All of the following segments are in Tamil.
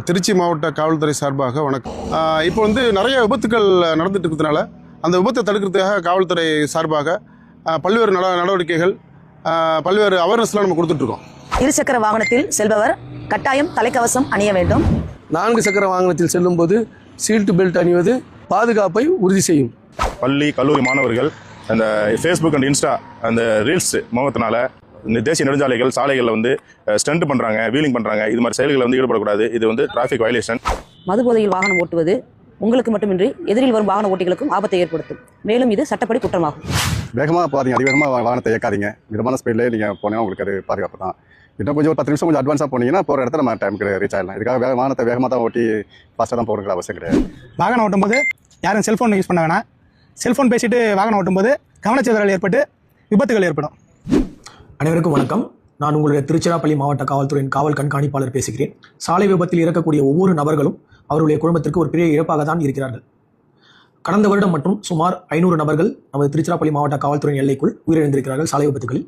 திருச்சி மாவட்ட காவல்துறை சார்பாக வணக்கம். இப்போ வந்து நிறைய விபத்துக்கள் நடந்துட்டு இருக்கிறதுனால அந்த விபத்தை தடுக்கிறதுக்காக காவல்துறை சார்பாக பல்வேறு நடவடிக்கைகள், பல்வேறு அவேர்னஸ்லாம் நம்ம கொடுத்துட்ருக்கோம். இருசக்கர வாகனத்தில் செல்பவர் கட்டாயம் தலைக்கவசம் அணிய வேண்டும். 4 சக்கர வாகனத்தில் செல்லும்போது சீட் பெல்ட் அணிவது பாதுகாப்பை உறுதி செய்யும். பள்ளி கல்லூரி மாணவர்கள் அந்த ஃபேஸ்புக் அண்ட் இன்ஸ்டா அந்த ரீல்ஸ் முகத்தினால இந்த தேசிய நெடுஞ்சாலைகள் சாலைகளில் வந்து ஸ்டண்ட் பண்ணுறாங்க, வீலிங் பண்ணுறாங்க. இது மாதிரி செயல்களில் வந்து ஈடுபடக்கூடாது. இது வந்து டிராஃபிக் வயலேஷன். மதுபோதையில் வாகனம் ஓட்டுவது உங்களுக்கு மட்டுமின்றி எதிரில் வரும் வாகன ஓட்டிகளுக்கும் ஆபத்தை ஏற்படுத்தும். மேலும் இது சட்டப்படி குற்றமாகும். வேகமாக போகாதீங்க, அதிவேகமாக வாகனத்தை இயக்காதீங்க. மிதமான ஸ்பீட்லேயே நீங்கள் போனீங்கன்னா உங்களுக்கு அது பாதுகாப்பு தான். இன்னும் கொஞ்சம் 10 நிமிஷம் கொஞ்சம் அட்வான்ஸாக போனீங்கன்னா போகிற இடத்துல நம்ம டைமுக்கு ரீச் ஆகிடலாம். இதுக்காக வாகனத்தை வேகமாக தான் ஓட்டி ஃபாஸ்ட்டாக தான் போகிற அவசியம் கிடையாது. வாகனம் ஓட்டும்போது யாரும் செல்ஃபோன் யூஸ் பண்ண வேணாம். செல்ஃபோன் பேசிட்டு வாகனம் ஓட்டும்போது கவனச்சிதறல் ஏற்பட்டு விபத்துகள் ஏற்படும். அனைவருக்கும் வணக்கம். நான் உங்களுடைய திருச்சிராப்பள்ளி மாவட்ட காவல்துறையின் காவல் கண்காணிப்பாளர் பேசுகிறேன். சாலை விபத்தில் இறக்கக்கூடிய ஒவ்வொரு நபர்களும் அவருடைய குடும்பத்திற்கு ஒரு பெரிய இழப்பாக தான் இருக்கிறார்கள். கடந்த வருடம் மற்றும் சுமார் 500 நபர்கள் நமது திருச்சிராப்பள்ளி மாவட்ட காவல்துறையின் எல்லைக்குள் உயிரிழந்திருக்கிறார்கள் சாலை விபத்துகளில்.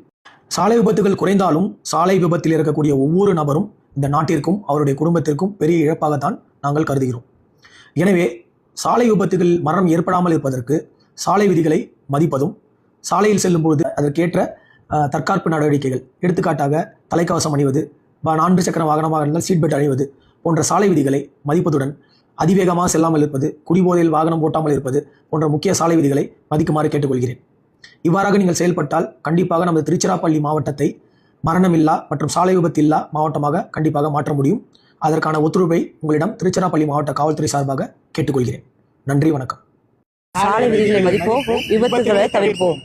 சாலை விபத்துகள் குறைந்தாலும் சாலை விபத்தில் இருக்கக்கூடிய ஒவ்வொரு நபரும் இந்த நாட்டிற்கும் அவருடைய குடும்பத்திற்கும் பெரிய இழப்பாகத்தான் நாங்கள் கருதுகிறோம். எனவே சாலை விபத்துகள் மரணம் ஏற்படாமல் இருப்பதற்கு சாலை விதிகளை மதிப்பதும், சாலையில் செல்லும்போது அதற்கேற்ற தற்காப்பு நடவடிக்கைகள், எடுத்துக்காட்டாக தலைக்கவசம் அணிவது, 4 சக்கர வாகனமாக இருந்தால் சீட் பெல்ட் அணிவது போன்ற சாலை விதிகளை மதிப்பதுடன் அதிவேகமாக செல்லாமல் இருப்பது, குடிபோதையில் வாகனம் ஓட்டாமல் இருப்பது போன்ற முக்கிய சாலை விதிகளை மதிக்குமாறு கேட்டுக்கொள்கிறேன். இவ்வாறாக நீங்கள் செயல்பட்டால் கண்டிப்பாக நமது திருச்சிராப்பள்ளி மாவட்டத்தை மரணமில்லா மற்றும் சாலை விபத்து இல்லா மாவட்டமாக கண்டிப்பாக மாற்ற முடியும். அதற்கான ஒத்துழைப்பை உங்களிடம் திருச்சிராப்பள்ளி மாவட்ட காவல்துறை சார்பாக கேட்டுக்கொள்கிறேன். நன்றி, வணக்கம். சாலை விதிகளை மதிப்போம், விபத்துகளை தவிர்ப்போம்.